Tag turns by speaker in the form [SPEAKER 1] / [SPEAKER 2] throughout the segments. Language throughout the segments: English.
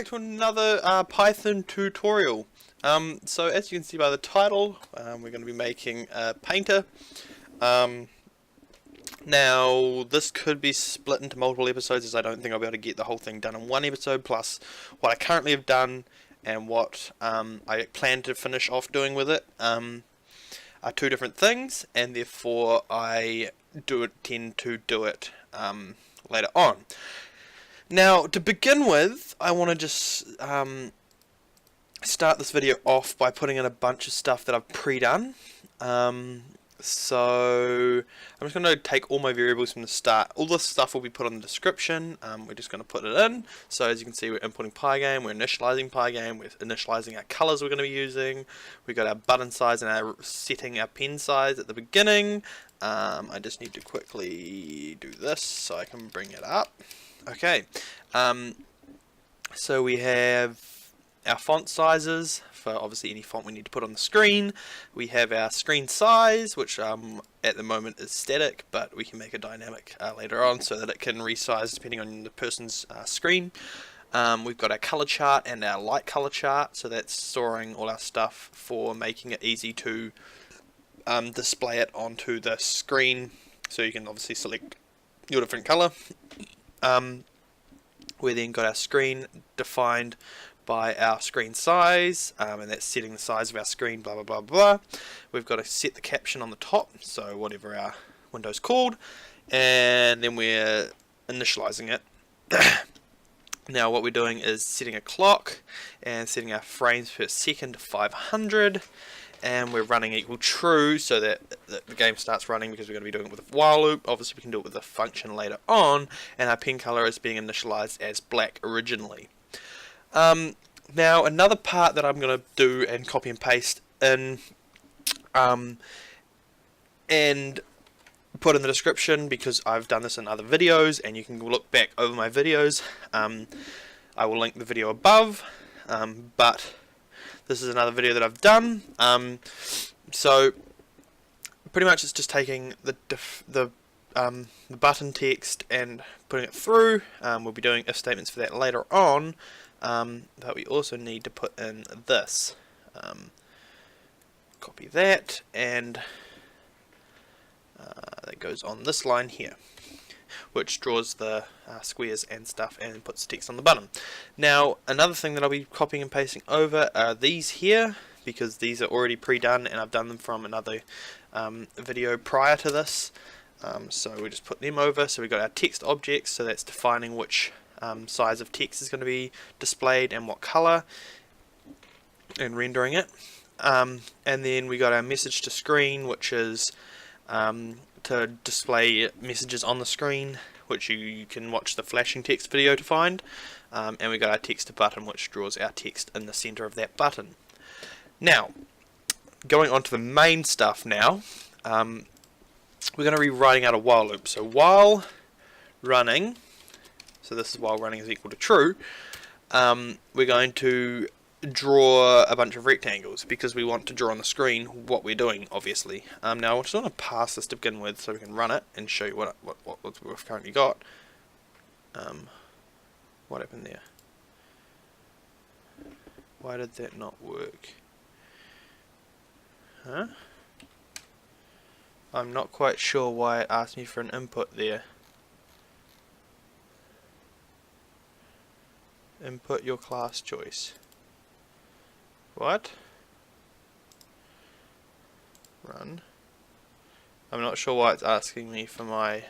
[SPEAKER 1] back to another Python tutorial. So as you can see by the title, we're going to be making a painter. Now this could be split into multiple episodes, as I don't think I'll be able to get the whole thing done in one episode, plus what I currently have done and what I plan to finish off doing with it are two different things, and therefore I tend to do it later on. Now, to begin with, I want to just start this video off by putting in a bunch of stuff that I've pre-done. So I'm just going to take all my variables from the start. All this stuff will be put on the description. We're just going to put it in. So as you can see, we're importing pygame, we're initializing pygame, we're initializing our colors we're going to be using. We've got our button size and setting our pen size at the beginning. I just need to quickly do this so I can bring it up. Okay, so we have our font sizes for obviously any font we need to put on the screen. We have our screen size, which at the moment is static, but we can make it dynamic later on so that it can resize depending on the person's screen. We've got our color chart and our light color chart, so that's storing all our stuff for making it easy to display it onto the screen, so you can obviously select your different color. We then got our screen defined by our screen size, and that's setting the size of our screen, blah blah blah blah. We've got to set the caption on the top, so whatever our window's called, and then we're initializing it. Now what we're doing is setting a clock and setting our frames per second to 500, and we're running equal true so that the game starts running, because we're going to be doing it with a while loop. Obviously we can do it with a function later on, and our pen color is being initialized as black originally. Now another part that I'm going to do and copy and paste in and put in the description, because I've done this in other videos and you can look back over my videos. I will link the video above, but this is another video that I've done. So pretty much it's just taking the button text and putting it through. We'll be doing if statements for that later on, but we also need to put in this. Copy that, and that goes on this line here, which draws the squares and stuff and puts the text on the button. Now another thing that I'll be copying and pasting over are these here, because these are already pre-done and I've done them from another video prior to this. So we just put them over. So we've got our text objects, so that's defining which size of text is going to be displayed and what color, and rendering it. And then we got our message to screen, which is to display messages on the screen, which you can watch the flashing text video to find. And we got our text to button, which draws our text in the center of that button. Now, going on to the main stuff now, we're going to be writing out a while loop. So while running, so this is while running is equal to true, we're going to draw a bunch of rectangles, because we want to draw on the screen what we're doing, obviously. Now I just want to pass this to begin with so we can run it and show you what we've currently got. What happened there? Why did that not work? Huh? I'm not quite sure why it asked me for an input there. Input your class choice. What? Run. I'm not sure why it's asking me for my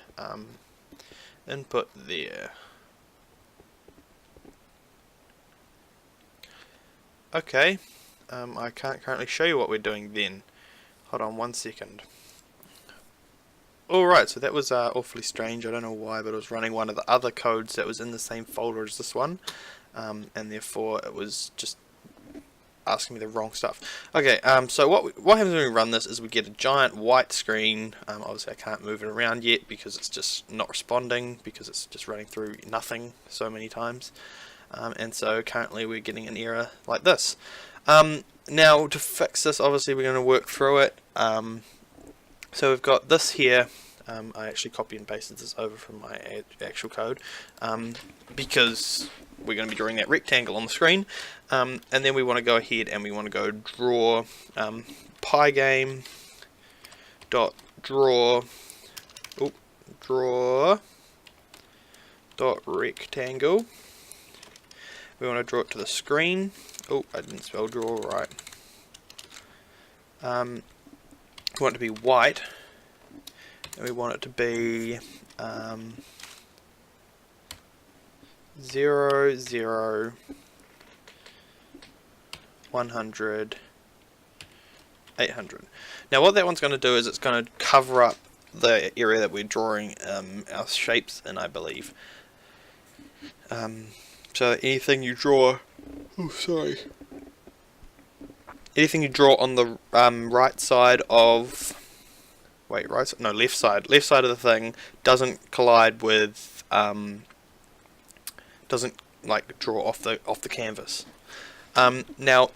[SPEAKER 1] input there. Okay, I can't currently show you what we're doing then. Hold on 1 second. Alright, so that was awfully strange. I don't know why, but it was running one of the other codes that was in the same folder as this one, and therefore it was just asking me the wrong stuff. Okay, so what happens when we run this is we get a giant white screen. Obviously I can't move it around yet because it's just not responding, because it's just running through nothing so many times. And so currently we're getting an error like this. Now to fix this, obviously we're going to work through it. So we've got this here, I actually copy and pasted this over from my actual code because we're going to be drawing that rectangle on the screen, and then we want to go ahead and we want to go draw pygame dot draw dot rectangle. We want to draw it to the screen. Oh, I didn't spell draw right. We want it to be white, and we want it to be 0, 0, 100, 800. Now what that one's going to do is it's going to cover up the area that we're drawing our shapes in, I believe. So anything you draw, anything you draw on the right side of, left side of the thing doesn't collide with, doesn't like draw off the canvas. Now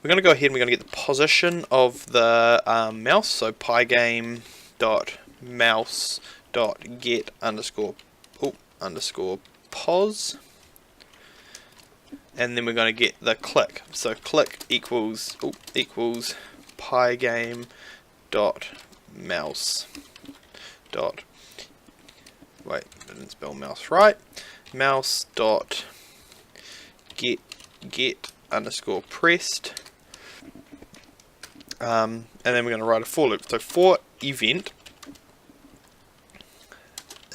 [SPEAKER 1] we're going to go ahead and we're going to get the position of the mouse. So pygame dot mouse dot get underscore pos, and then we're going to get the click. So click equals pygame dot mouse dot, I didn't spell mouse right, mouse dot get underscore pressed, and then we're going to write a for loop. So for event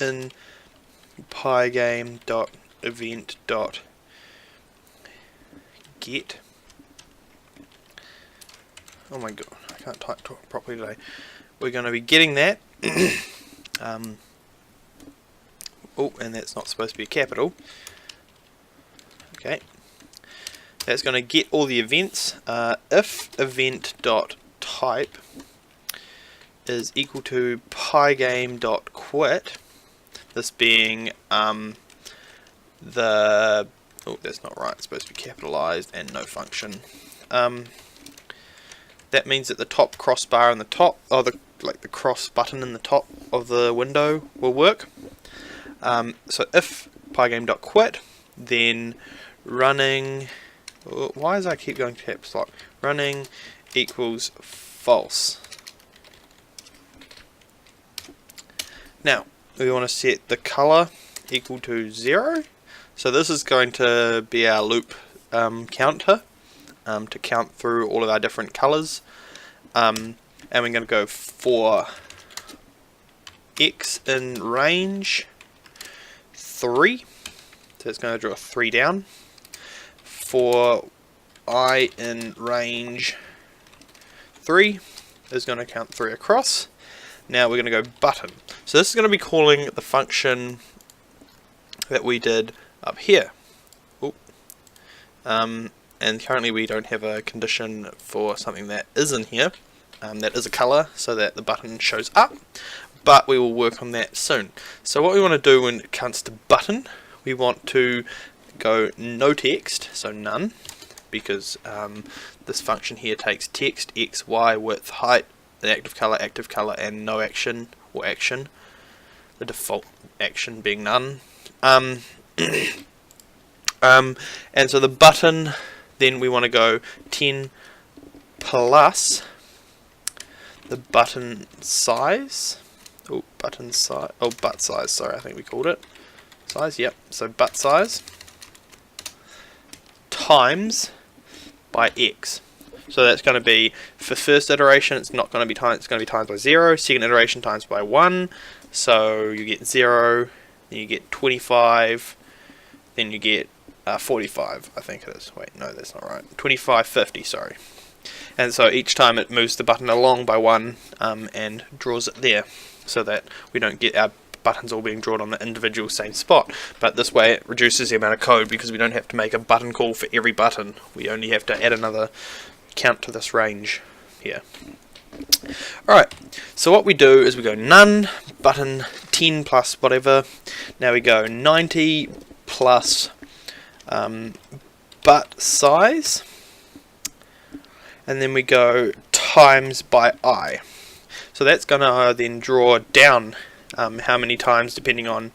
[SPEAKER 1] in pygame dot event dot get, oh my god, I can't talk properly today. We're going to be getting that and that's not supposed to be a capital. Okay, that's going to get all the events. If event dot type is equal to pygame dot quit, this being the, that's not right, it's supposed to be capitalized and no function. That means that the top crossbar in the top, or the cross button in the top of the window will work. So if pygame.quit, then running, why does I keep going to caps lock? Running equals false. Now we want to set the color equal to 0. So this is going to be our loop counter to count through all of our different colors. And we're going to go for x in range 3. So it's going to draw 3 down. For I in range 3 is going to count 3 across. Now we're going to go button. So this is going to be calling the function that we did up here. And currently we don't have a condition for something that is in here. That is a color, so that the button shows up. But we will work on that soon. So what we want to do when it comes to button, we want to go no text, so none, because this function here takes text, x, y, width, height, the active color, and no action or action. The default action being none. And so the button, then we want to go 10 plus the button size. Butt size, sorry, I think we called it. Size, yep, so butt size times by x. So that's going to be, for first iteration, it's not going to be times, it's going to be times by 0. Second iteration times by 1. So you get 0, then you get 25, then you get 45, I think it is. Wait, no, that's not right. 25, 50, sorry. And so each time it moves the button along by 1 and draws it there, so that we don't get our buttons all being drawn on the individual same spot. But this way it reduces the amount of code, because we don't have to make a button call for every button. We only have to add another count to this range here. Alright, so what we do is we go none, button 10 plus whatever. Now we go 90 plus butt size, and then we go times by I. So that's going to then draw down how many times depending on.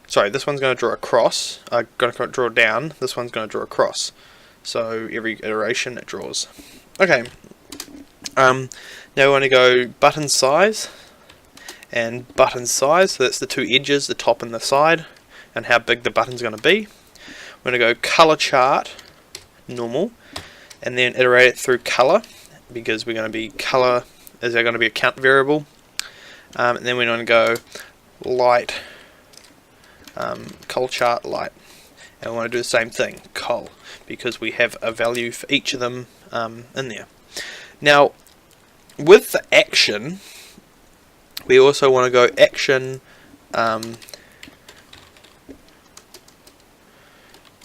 [SPEAKER 1] Sorry, this one's going to draw across. Going to draw down. This one's going to draw across. So every iteration it draws. Okay. Now we want to go button size and button size. So that's the two edges, the top and the side, and how big the button's going to be. We're going to go color chart, normal, and then iterate it through color, because we're going to be color is going to be a count variable. And then we're going to go light, color chart light, and we want to do the same thing, col, because we have a value for each of them in there. Now with the action, we also want to go action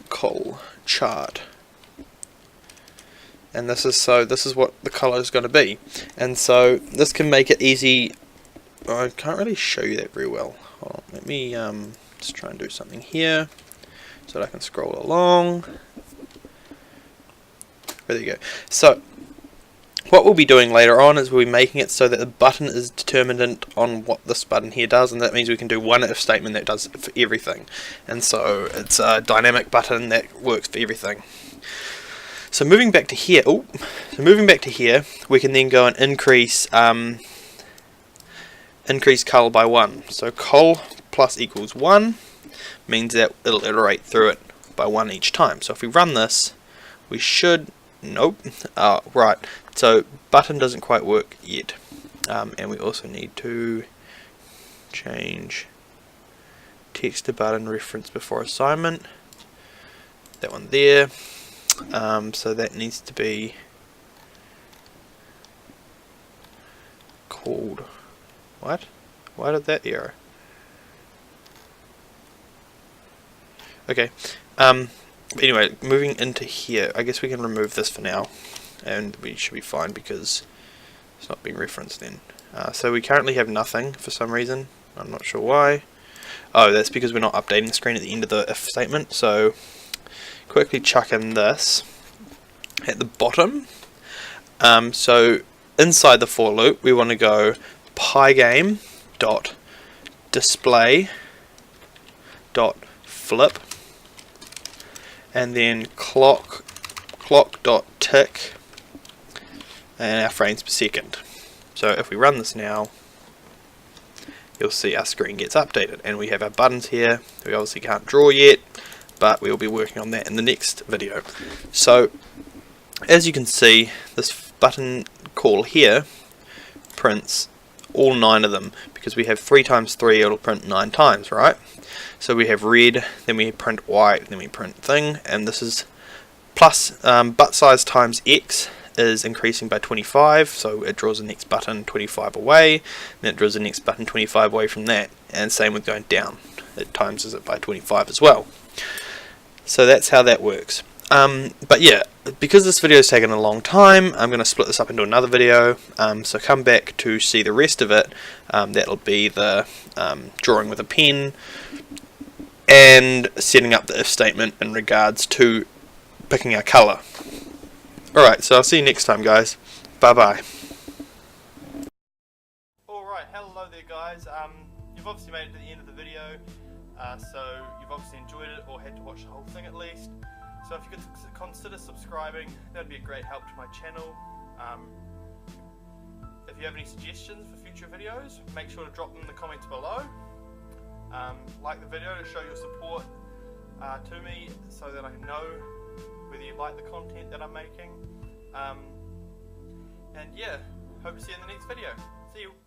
[SPEAKER 1] col chart, and this is what the color is going to be, and so this can make it easy. I can't really show you that very well. Hold on, let me just try and do something here so that I can scroll along. There you go. So what we'll be doing later on is we'll be making it so that the button is determinant on what this button here does, and that means we can do one if statement that does it for everything, and so it's a dynamic button that works for everything. So moving back to here, we can then go and increase col by 1. So col plus equals 1 means that it'll iterate through it by 1 each time. So if we run this, we should. Nope. Right. So button doesn't quite work yet, and we also need to change text to button reference before assignment. That one there. So that needs to be called. What? Why did that error? Okay. Anyway, moving into here, I guess we can remove this for now, and we should be fine because it's not being referenced then. So we currently have nothing for some reason. I'm not sure why. Oh, that's because we're not updating the screen at the end of the if statement. So quickly chuck in this at the bottom. So inside the for loop, we want to go pygame dot display dot flip, and then clock dot tick, and our frames per second. So if we run this now, you'll see our screen gets updated, and we have our buttons here. We obviously can't draw yet, but we'll be working on that in the next video. So as you can see, this button call here prints all 9 of them, because we have 3 times 3, it'll print 9 times, right? So we have red, then we print white, then we print thing, and this is plus butt size times x is increasing by 25, so it draws the next button 25 away, then it draws the next button 25 away from that, and same with going down, it times it by 25 as well. So that's how that works. But yeah, because this video has taken a long time, I'm going to split this up into another video, so come back to see the rest of it. That'll be the drawing with a pen and setting up the if statement in regards to picking our colour. Alright, so I'll see you next time, guys. Bye bye. Alright, hello there guys. You've obviously made it to the end of the video, so you've obviously enjoyed it or had to watch the whole thing at least. So if you could consider subscribing, that would be a great help to my channel. If you have any suggestions for future videos, make sure to drop them in the comments below. Like the video to show your support to me, so that I know whether you like the content that I'm making. And yeah, hope to see you in the next video. See you.